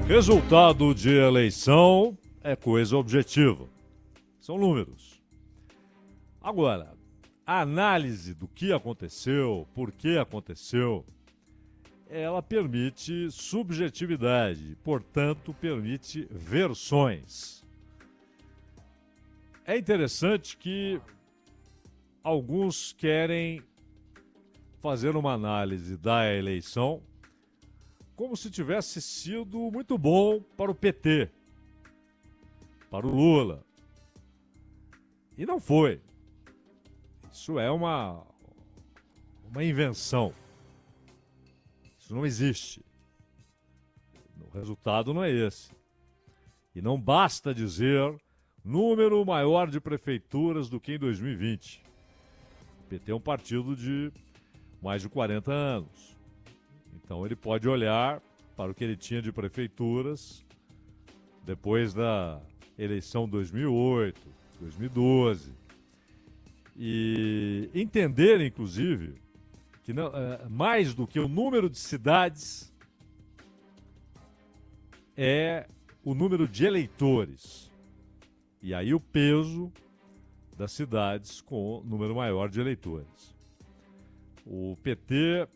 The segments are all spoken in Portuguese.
Resultado de eleição é coisa objetiva. São números. Agora, a análise do que aconteceu, por que aconteceu, ela permite subjetividade, portanto, permite versões. É interessante que alguns querem fazer uma análise da eleição como se tivesse sido muito bom para o PT, para o Lula. E não foi. Isso é uma invenção. Isso não existe. O resultado não é esse. E não basta dizer número maior de prefeituras do que em 2020. O PT é um partido de mais de 40 anos. Então ele pode olhar para o que ele tinha de prefeituras depois da eleição 2008, 2012 e entender, inclusive, que não, mais do que o número de cidades é o número de eleitores. E aí o peso das cidades com número maior de eleitores. O PT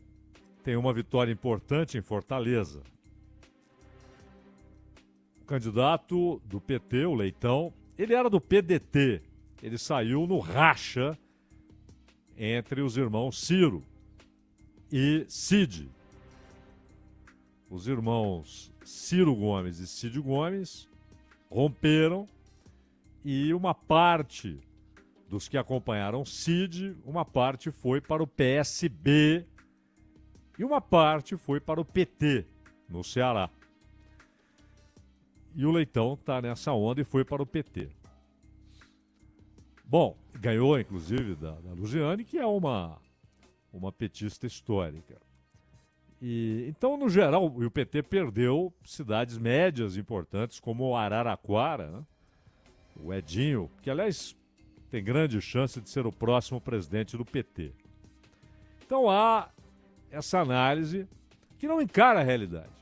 tem uma vitória importante em Fortaleza. O candidato do PT, o Leitão, ele era do PDT. Ele saiu no racha entre os irmãos Ciro e Cid. Os irmãos Ciro Gomes e Cid Gomes romperam e uma parte dos que acompanharam Cid, uma parte foi para o PSB e uma parte foi para o PT, no Ceará. E o Leitão está nessa onda e foi para o PT. Bom, ganhou inclusive da Luziane, que é uma petista histórica. E, então, no geral, o PT perdeu cidades médias importantes, como Araraquara, né? O Edinho, que aliás tem grande chance de ser o próximo presidente do PT. Então há essa análise que não encara a realidade.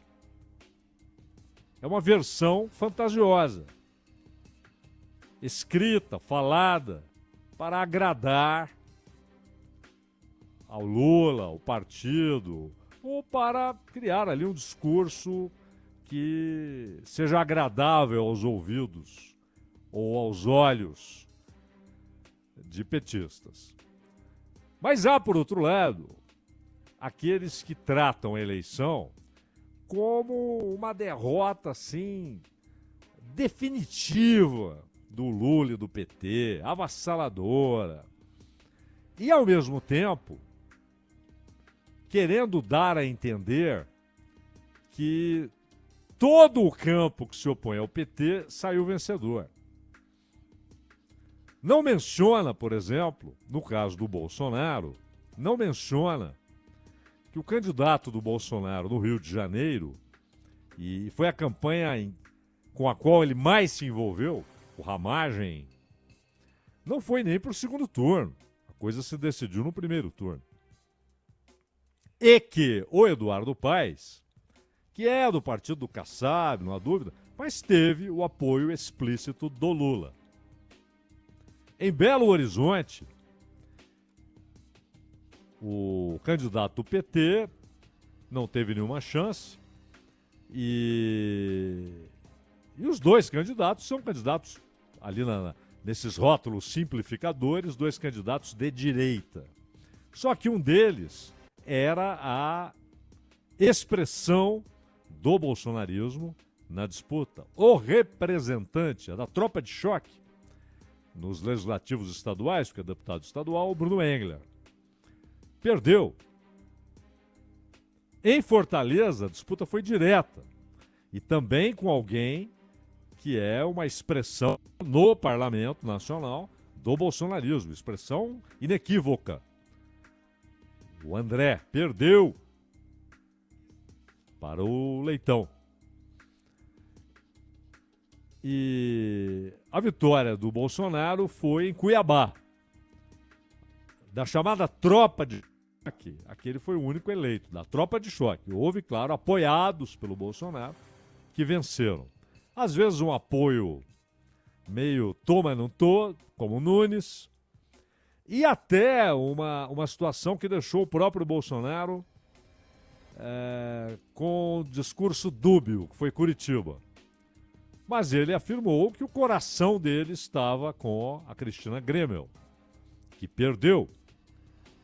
É uma versão fantasiosa, escrita, falada, para agradar ao Lula, ao partido, ou para criar ali um discurso que seja agradável aos ouvidos ou aos olhos de petistas. Mas há, por outro lado, aqueles que tratam a eleição como uma derrota, assim, definitiva do Lula e do PT, avassaladora. E, ao mesmo tempo, querendo dar a entender que todo o campo que se opõe ao PT saiu vencedor. Não menciona, por exemplo, no caso do Bolsonaro, não menciona que o candidato do Bolsonaro no Rio de Janeiro, e foi a campanha com a qual ele mais se envolveu, o Ramagem, não foi nem para o segundo turno. A coisa se decidiu no primeiro turno. E que o Eduardo Paes, que é do partido do Kassab, não há dúvida, mas teve o apoio explícito do Lula. Em Belo Horizonte, o candidato do PT não teve nenhuma chance e os dois candidatos são candidatos ali nesses rótulos simplificadores, dois candidatos de direita. Só que um deles era a expressão do bolsonarismo na disputa. O representante da tropa de choque nos legislativos estaduais, porque é deputado estadual, o Bruno Engler. Perdeu. Em Fortaleza, a disputa foi direta. E também com alguém que é uma expressão no Parlamento Nacional do bolsonarismo, expressão inequívoca. O André perdeu para o Leitão. E a vitória do Bolsonaro foi em Cuiabá, da chamada tropa de choque. Aquele foi o único eleito, da tropa de choque. Houve, claro, apoiados pelo Bolsonaro, que venceram. Às vezes um apoio meio tô, mas não tô, como o Nunes, e até uma situação que deixou o próprio Bolsonaro com discurso dúbio, que foi Curitiba. Mas ele afirmou que o coração dele estava com a Cristina Gremel, que perdeu.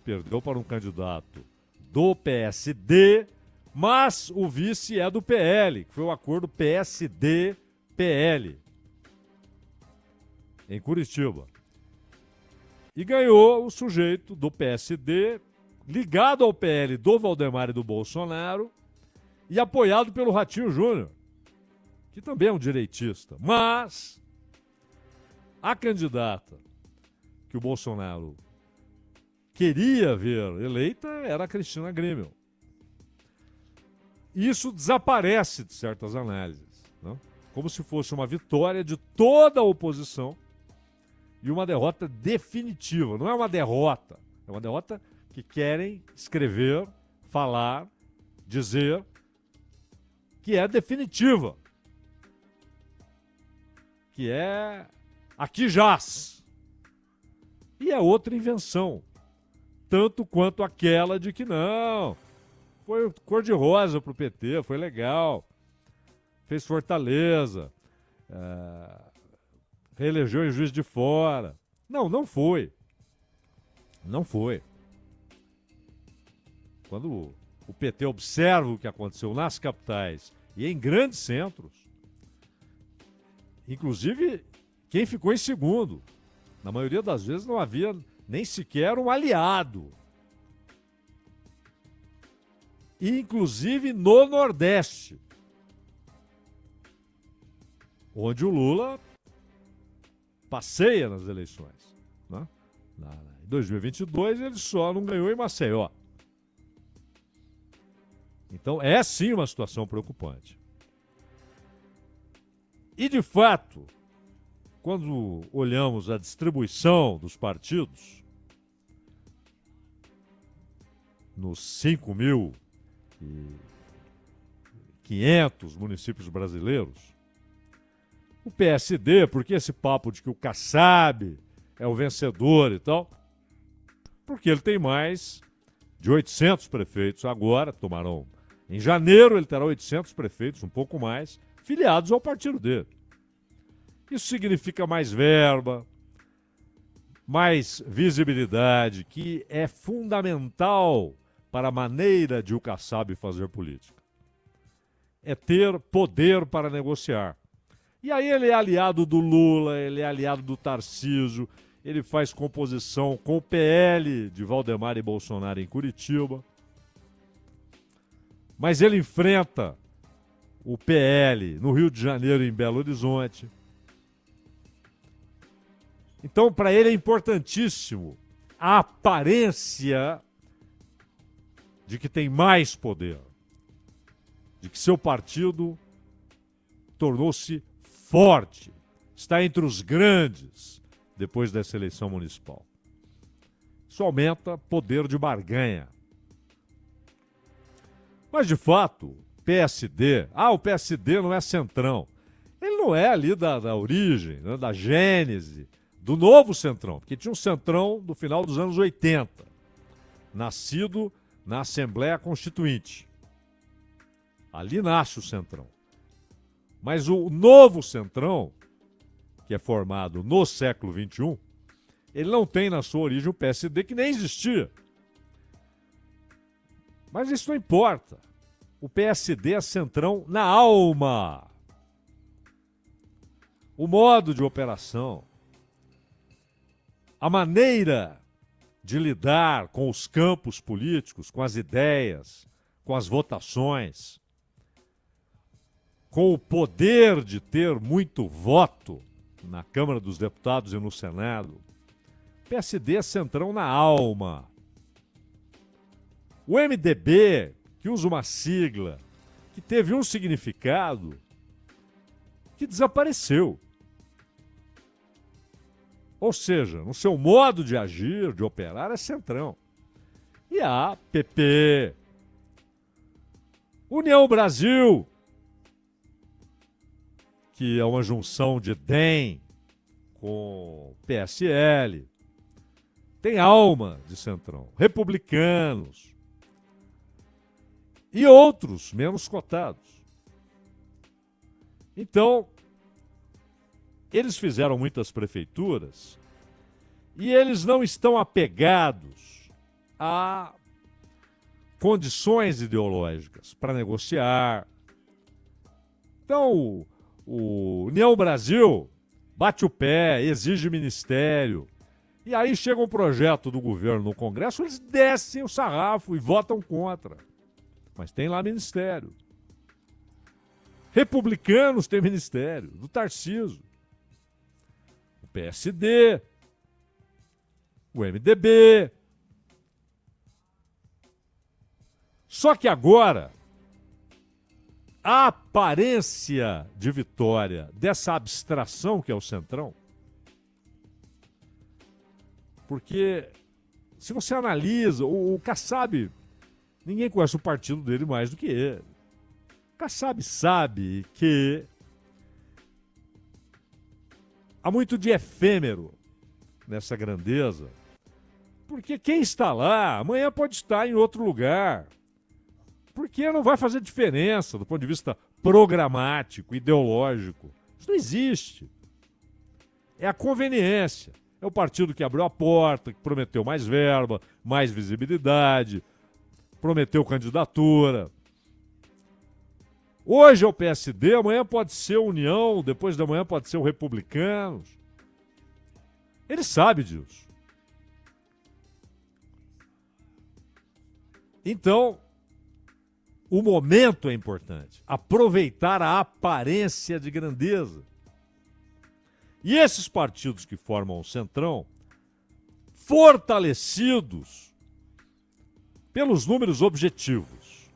Perdeu para um candidato do PSD, mas o vice é do PL, que foi o acordo PSD-PL, em Curitiba. E ganhou o sujeito do PSD, ligado ao PL do Valdemar e do Bolsonaro, e apoiado pelo Ratinho Júnior, que também é um direitista. Mas a candidata que o Bolsonaro queria ver eleita era a Cristina Gremel. Isso desaparece de certas análises, né? Como se fosse uma vitória de toda a oposição e uma derrota definitiva. Não é uma derrota, é uma derrota que querem escrever, falar, dizer que é definitiva, que é aqui jaz. E é outra invenção, tanto quanto aquela de que não, foi cor-de-rosa pro PT, foi legal, fez Fortaleza, reelegeu em Juiz de Fora. Não, não foi. Não foi. Quando o PT observa o que aconteceu nas capitais e em grandes centros, inclusive quem ficou em segundo, na maioria das vezes não havia nem sequer um aliado. E inclusive no Nordeste, onde o Lula passeia nas eleições, né? Em 2022 ele só não ganhou em Maceió. Então é sim uma situação preocupante. E de fato, quando olhamos a distribuição dos partidos nos 5.500 municípios brasileiros, o PSD, porque esse papo de que o Kassab é o vencedor e tal, porque ele tem mais de 800 prefeitos agora, tomarão. Em janeiro ele terá 800 prefeitos, um pouco mais, filiados ao partido dele. Isso significa mais verba, mais visibilidade, que é fundamental para a maneira de o Kassab fazer política. É ter poder para negociar. E aí ele é aliado do Lula, ele é aliado do Tarcísio, ele faz composição com o PL de Valdemar e Bolsonaro em Curitiba. Mas ele enfrenta o PL no Rio de Janeiro e em Belo Horizonte. Então, para ele é importantíssimo a aparência de que tem mais poder, de que seu partido tornou-se forte, está entre os grandes depois dessa eleição municipal. Isso aumenta poder de barganha. Mas, de fato, PSD... o PSD não é centrão. Ele não é ali da origem, né, da gênese, do novo centrão, porque tinha um centrão do final dos anos 80, nascido na Assembleia Constituinte. Ali nasce o centrão. Mas o novo centrão, que é formado no século XXI, ele não tem na sua origem o PSD, que nem existia. Mas isso não importa. O PSD é centrão na alma. O modo de operação, a maneira de lidar com os campos políticos, com as ideias, com as votações, com o poder de ter muito voto na Câmara dos Deputados e no Senado. O PSD é centrão na alma. O MDB, que usa uma sigla que teve um significado que desapareceu. Ou seja, no seu modo de agir, de operar, é centrão. E a PP, União Brasil, que é uma junção de DEM com PSL. Tem alma de centrão. Republicanos. E outros menos cotados. Então, eles fizeram muitas prefeituras e eles não estão apegados a condições ideológicas para negociar. Então, o União Brasil bate o pé, exige ministério. E aí chega um projeto do governo no Congresso, eles descem o sarrafo e votam contra. Mas tem lá ministério. Republicanos têm ministério, do Tarcísio. O PSD, o MDB. Só que agora, a aparência de vitória dessa abstração que é o Centrão, porque se você analisa, o Kassab, ninguém conhece o partido dele mais do que ele. O Kassab sabe que há muito de efêmero nessa grandeza, porque quem está lá amanhã pode estar em outro lugar, porque não vai fazer diferença do ponto de vista programático, ideológico. Isso não existe. É a conveniência. É o partido que abriu a porta, que prometeu mais verba, mais visibilidade, prometeu candidatura. Hoje é o PSD, amanhã pode ser o União, depois da manhã pode ser o Republicanos. Ele sabe disso. Então, o momento é importante. Aproveitar a aparência de grandeza. E esses partidos que formam o Centrão, fortalecidos pelos números objetivos,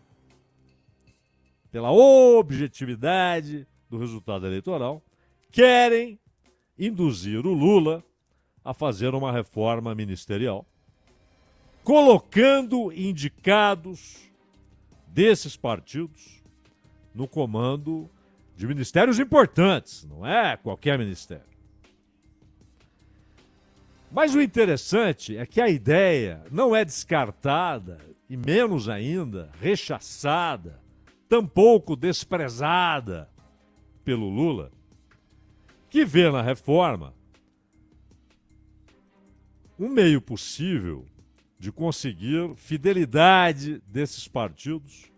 pela objetividade do resultado eleitoral, querem induzir o Lula a fazer uma reforma ministerial, colocando indicados desses partidos no comando de ministérios importantes, não é qualquer ministério. Mas o interessante é que a ideia não é descartada e menos ainda rechaçada, tampouco desprezada pelo Lula, que vê na reforma um meio possível de conseguir fidelidade desses partidos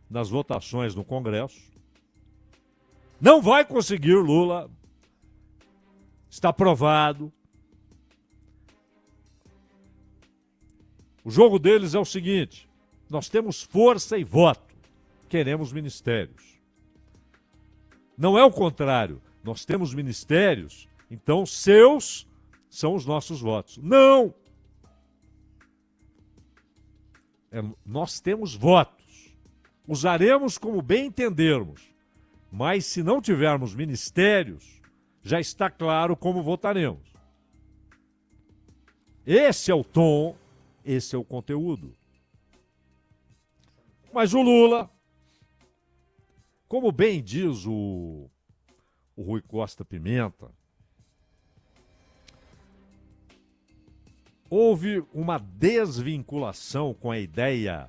nas votações no Congresso. Não vai conseguir, Lula. Está provado. O jogo deles é o seguinte: nós temos força e voto. Queremos ministérios. Não é o contrário. Nós temos ministérios, então seus são os nossos votos. Não! Nós temos votos. Usaremos como bem entendermos. Mas se não tivermos ministérios, já está claro como votaremos. Esse é o tom, esse é o conteúdo. Mas o Lula, como bem diz o Rui Costa Pimenta, houve uma desvinculação com a ideia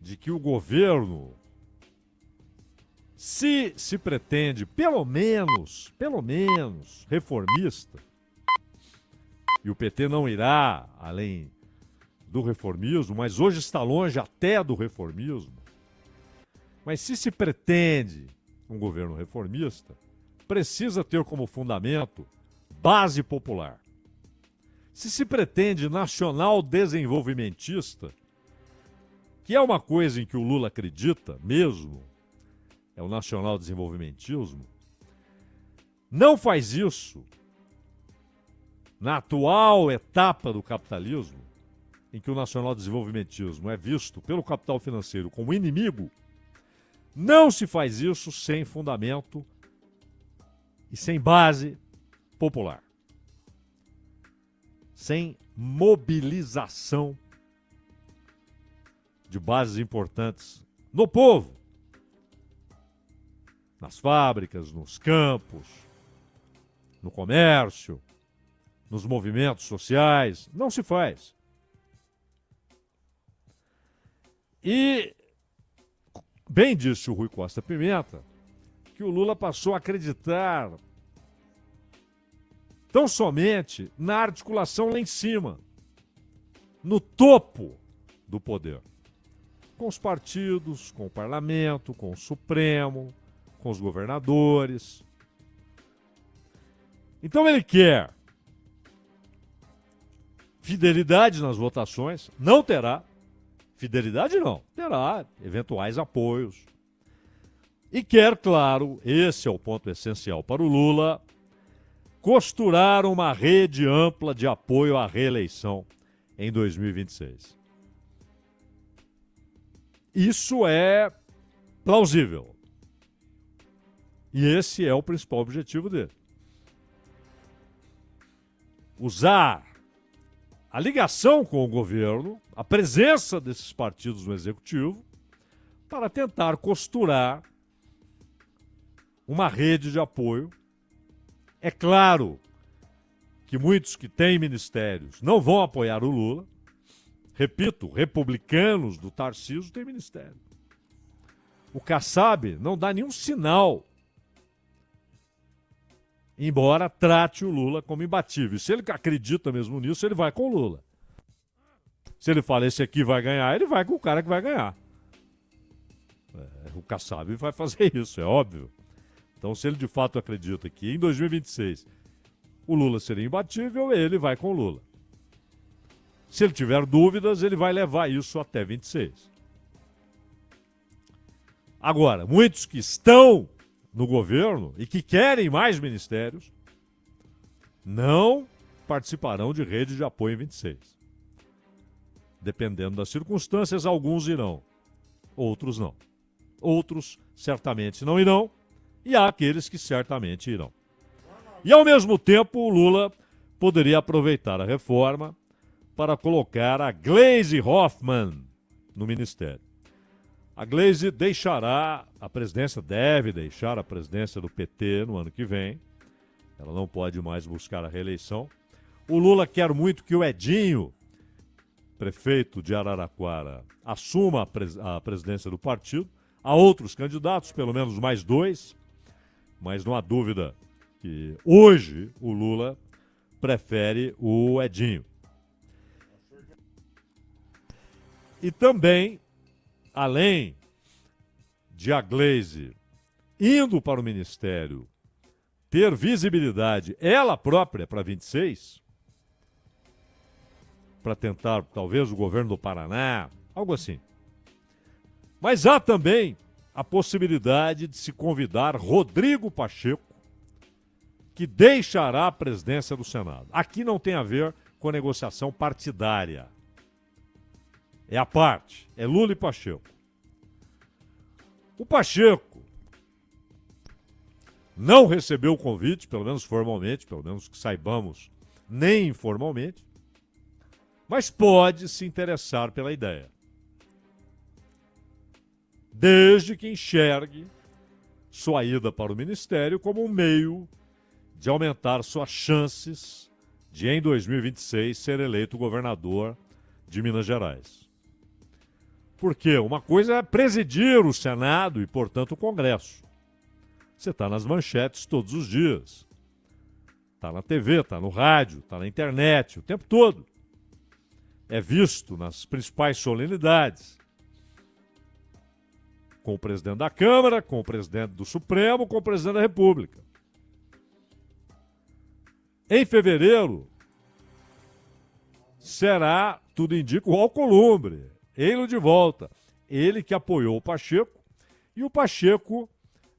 de que o governo, se pretende, pelo menos, reformista, e o PT não irá além do reformismo, mas hoje está longe até do reformismo, mas se pretende um governo reformista, precisa ter como fundamento base popular. Se pretende nacional desenvolvimentista, que é uma coisa em que o Lula acredita mesmo, é o nacional desenvolvimentismo, não faz isso na atual etapa do capitalismo, em que o nacional desenvolvimentismo é visto pelo capital financeiro como inimigo, não se faz isso sem fundamento e sem base popular. Sem mobilização de bases importantes no povo. nas fábricas, nos campos, no comércio, nos movimentos sociais. Não se faz. E bem disse o Rui Costa Pimenta que o Lula passou a acreditar tão somente na articulação lá em cima, no topo do poder, com os partidos, com o parlamento, com o Supremo, com os governadores. Então ele quer fidelidade nas votações, não terá. Fidelidade não, terá eventuais apoios. E quer, claro, esse é o ponto essencial para o Lula, costurar uma rede ampla de apoio à reeleição em 2026. Isso é plausível. E esse é o principal objetivo dele. Usar a ligação com o governo, a presença desses partidos no executivo, para tentar costurar uma rede de apoio. É claro que muitos que têm ministérios não vão apoiar o Lula. Repito, republicanos do Tarcísio têm ministério. O Kassab não dá nenhum sinal, embora trate o Lula como imbatível. Se ele acredita mesmo nisso, ele vai com o Lula. Se ele fala esse aqui vai ganhar, ele vai com o cara que vai ganhar. O Kassab vai fazer isso, é óbvio. Então, se ele de fato acredita que em 2026 o Lula seria imbatível, ele vai com o Lula. Se ele tiver dúvidas, ele vai levar isso até 26. Agora, muitos que estão no governo e que querem mais ministérios não participarão de rede de apoio em 26. Dependendo das circunstâncias, alguns irão, outros não. Outros certamente não irão e há aqueles que certamente irão. E ao mesmo tempo, o Lula poderia aproveitar a reforma para colocar a Gleisi Hoffmann no ministério. A Gleisi deixará a presidência, deve deixar a presidência do PT no ano que vem. Ela não pode mais buscar a reeleição. O Lula quer muito que o Edinho, prefeito de Araraquara, assuma a presidência do partido. Há outros candidatos, pelo menos mais 2, mas não há dúvida que hoje o Lula prefere o Edinho. E também, além de a Gleisi indo para o ministério ter visibilidade ela própria para 26, para tentar talvez o governo do Paraná, algo assim. Mas há também a possibilidade de se convidar Rodrigo Pacheco, que deixará a presidência do Senado. Aqui não tem a ver com negociação partidária. É a parte, é Lula e Pacheco. O Pacheco não recebeu o convite, pelo menos formalmente, pelo menos que saibamos, nem informalmente, mas pode se interessar pela ideia. Desde que enxergue sua ida para o ministério como um meio de aumentar suas chances de, em 2026, ser eleito governador de Minas Gerais. Porque uma coisa é presidir o Senado e, portanto, o Congresso. Você está nas manchetes todos os dias. Está na TV, está no rádio, está na internet, o tempo todo. É visto nas principais solenidades. Com o presidente da Câmara, com o presidente do Supremo, com o presidente da República. Em fevereiro, será, tudo indica, o Alcolumbre. Ele de volta. Ele que apoiou o Pacheco e o Pacheco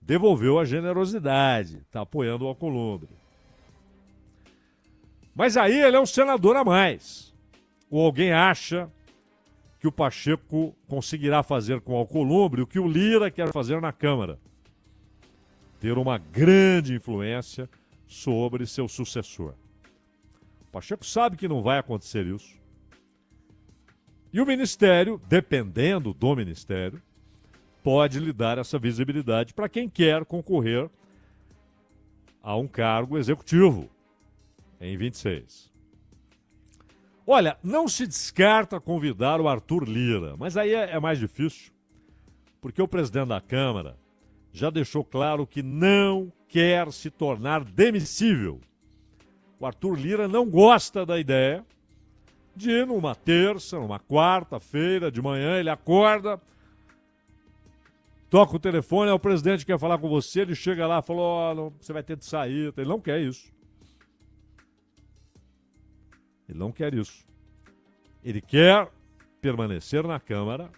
devolveu a generosidade. Está apoiando o Alcolumbre. Mas aí ele é um senador a mais. Ou alguém acha que o Pacheco conseguirá fazer com o Alcolumbre o que o Lira quer fazer na Câmara. Ter uma grande influência sobre seu sucessor. O Pacheco sabe que não vai acontecer isso. E o Ministério, dependendo do Ministério, pode lhe dar essa visibilidade para quem quer concorrer a um cargo executivo em 26. Olha, não se descarta convidar o Arthur Lira, mas aí é mais difícil, porque o presidente da Câmara já deixou claro que não quer se tornar demissível. O Arthur Lira não gosta da ideia de numa terça, numa quarta-feira de manhã, ele acorda, toca o telefone, o presidente quer falar com você, ele chega lá e fala, oh, você vai ter de sair. Ele não quer isso. Ele não quer isso. Ele quer permanecer na Câmara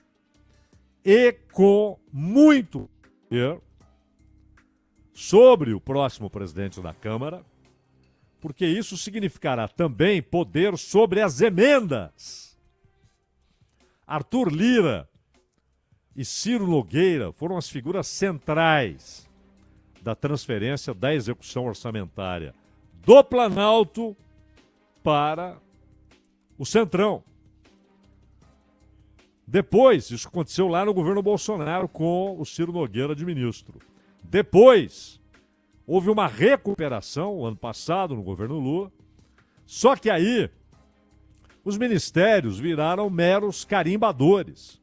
e com muito poder sobre o próximo presidente da Câmara, porque isso significará também poder sobre as emendas. Arthur Lira e Ciro Nogueira foram as figuras centrais da transferência da execução orçamentária do Planalto para o Centrão. Depois, isso aconteceu lá no governo Bolsonaro com o Ciro Nogueira de ministro. Depois, houve uma recuperação, ano passado, no governo Lula, só que aí os ministérios viraram meros carimbadores.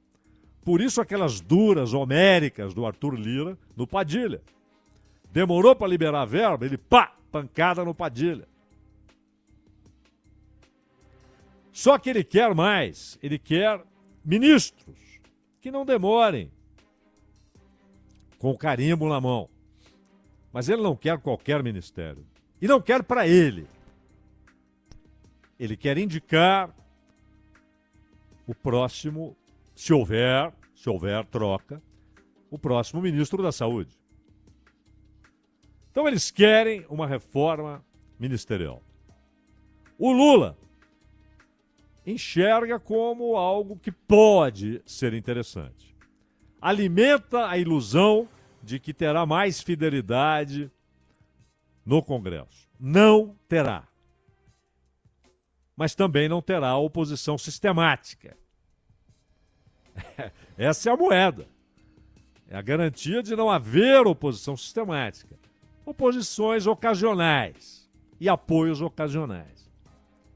Por isso aquelas duras homéricas do Arthur Lira no Padilha. Demorou para liberar a verba, ele pancada no Padilha. Só que ele quer mais, ele quer ministros que não demorem com o carimbo na mão. Mas ele não quer qualquer ministério. E não quer para ele. Ele quer indicar o próximo, se houver troca, o próximo ministro da Saúde. Então eles querem uma reforma ministerial. O Lula enxerga como algo que pode ser interessante. Alimenta a ilusão de que terá mais fidelidade no Congresso. Não terá. Mas também não terá oposição sistemática. Essa é a moeda. É a garantia de não haver oposição sistemática. Oposições ocasionais e apoios ocasionais.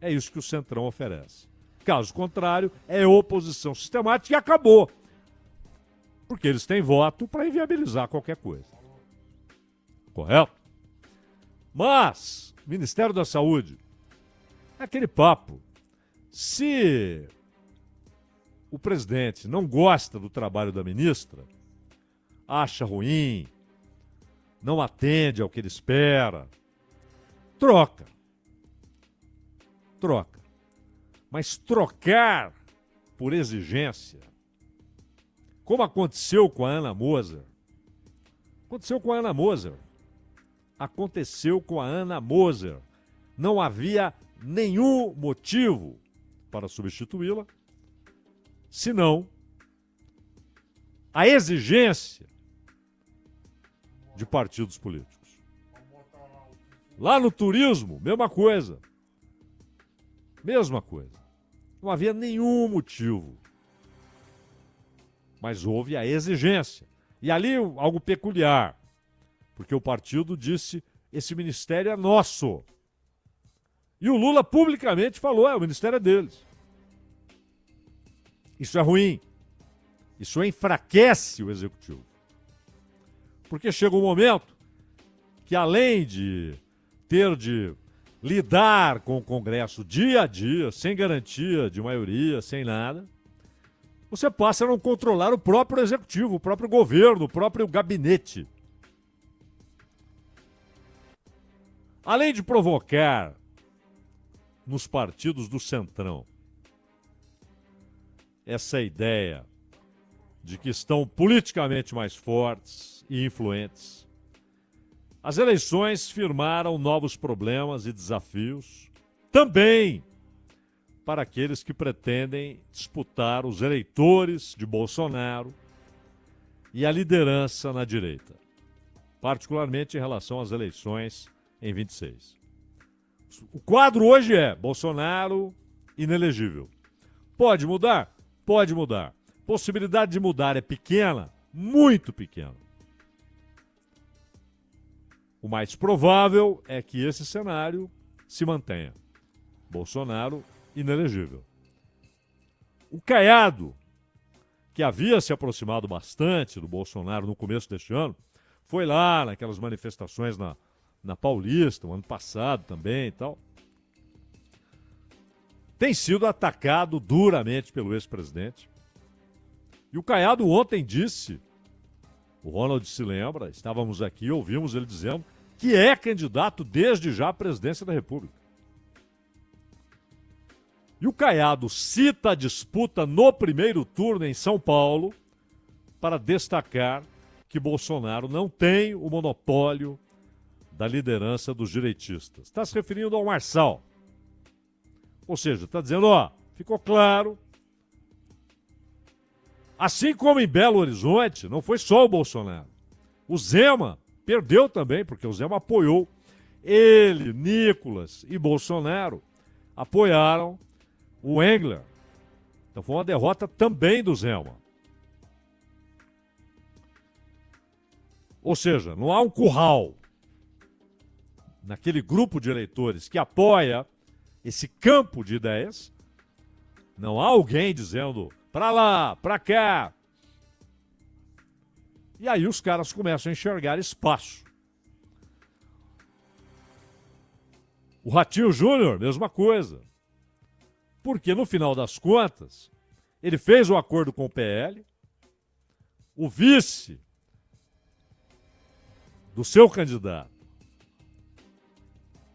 É isso que o Centrão oferece. Caso contrário, é oposição sistemática e acabou. Porque eles têm voto para inviabilizar qualquer coisa. Correto? Mas, Ministério da Saúde, é aquele papo. Se o presidente não gosta do trabalho da ministra, acha ruim, não atende ao que ele espera, troca. Troca. Mas trocar por exigência, como aconteceu com a Ana Moser, não havia nenhum motivo para substituí-la, senão a exigência de partidos políticos. Lá no turismo, mesma coisa. Mesma coisa. Não havia nenhum motivo. Mas houve a exigência. E ali algo peculiar. Porque o partido disse, esse ministério é nosso. E o Lula publicamente falou, o ministério é deles. Isso é ruim. Isso enfraquece o executivo. Porque chega um momento que além de ter de lidar com o Congresso dia a dia, sem garantia de maioria, sem nada, você passa a não controlar o próprio executivo, o próprio governo, o próprio gabinete. Além de provocar nos partidos do Centrão essa ideia de que estão politicamente mais fortes e influentes, as eleições firmaram novos problemas e desafios, também para aqueles que pretendem disputar os eleitores de Bolsonaro e a liderança na direita, particularmente em relação às eleições em 26. O quadro hoje é Bolsonaro inelegível. Pode mudar? Pode mudar. Possibilidade de mudar é pequena? muito pequeno. O mais provável é que esse cenário se mantenha. Bolsonaro inelegível. O Caiado, que havia se aproximado bastante do Bolsonaro no começo deste ano, foi lá naquelas manifestações na Paulista, o ano passado também e tal. Tem sido atacado duramente pelo ex-presidente. E o Caiado ontem disse, o Ronald se lembra, estávamos aqui, ouvimos ele dizendo que é candidato desde já à presidência da República. E o Caiado cita a disputa no primeiro turno em São Paulo para destacar que Bolsonaro não tem o monopólio da liderança dos direitistas. Está se referindo ao Marçal. Ou seja, está dizendo, ficou claro. Assim como em Belo Horizonte, não foi só o Bolsonaro. O Zema perdeu também, porque o Zema apoiou. Ele, Nicolas e Bolsonaro apoiaram o Engler. Então foi uma derrota também do Zema. Ou seja, não há um curral naquele grupo de eleitores que apoia esse campo de ideias. Não há alguém dizendo pra lá, pra cá. E aí os caras começam a enxergar espaço. O Ratinho Júnior, mesma coisa. Porque no final das contas, ele fez o acordo com o PL, o vice do seu candidato,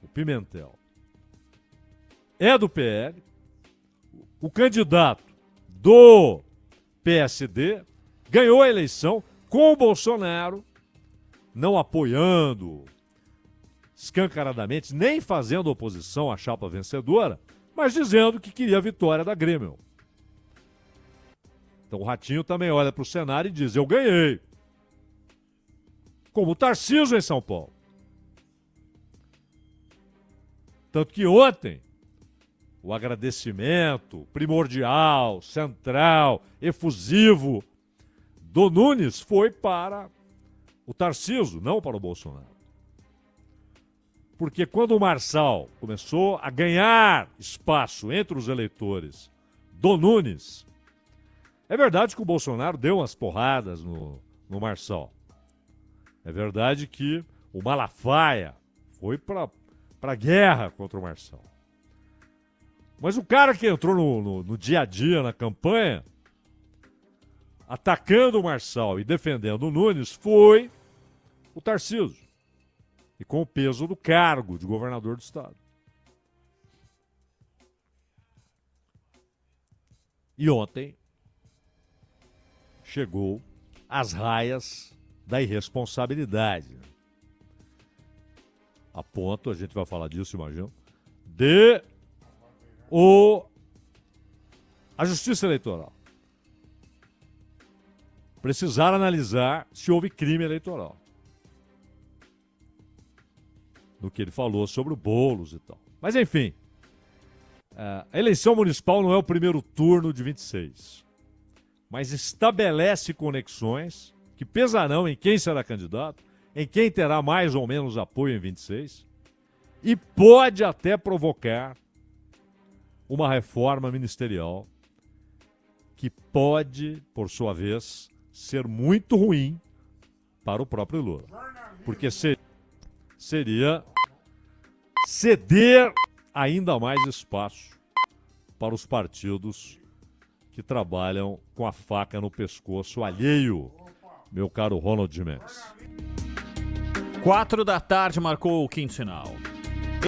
o Pimentel, é do PL, o candidato do PSD ganhou a eleição com o Bolsonaro, não apoiando escancaradamente, nem fazendo oposição à chapa vencedora, mas dizendo que queria a vitória da Grêmio. Então o Ratinho também olha para o cenário e diz, eu ganhei. Como o Tarcísio em São Paulo. Tanto que ontem, o agradecimento primordial, central, efusivo do Nunes foi para o Tarcísio, não para o Bolsonaro. Porque quando o Marçal começou a ganhar espaço entre os eleitores do Nunes, é verdade que o Bolsonaro deu umas porradas no Marçal. É verdade que o Malafaia foi para a guerra contra o Marçal. Mas o cara que entrou no dia a dia, na campanha, atacando o Marçal e defendendo o Nunes, foi o Tarcísio. E com o peso do cargo de governador do estado. E ontem chegou às raias da irresponsabilidade. A ponto, a gente vai falar disso, imagino, de a Justiça Eleitoral precisar analisar se houve crime eleitoral. No que ele falou sobre o Boulos e tal. Mas enfim, a eleição municipal não é o primeiro turno de 26, mas estabelece conexões que pesarão em quem será candidato, em quem terá mais ou menos apoio em 26, e pode até provocar uma reforma ministerial que pode, por sua vez, ser muito ruim para o próprio Lula. Porque seria ceder ainda mais espaço para os partidos que trabalham com a faca no pescoço alheio, meu caro Ronald Mendes. 4 da tarde marcou o quinto sinal.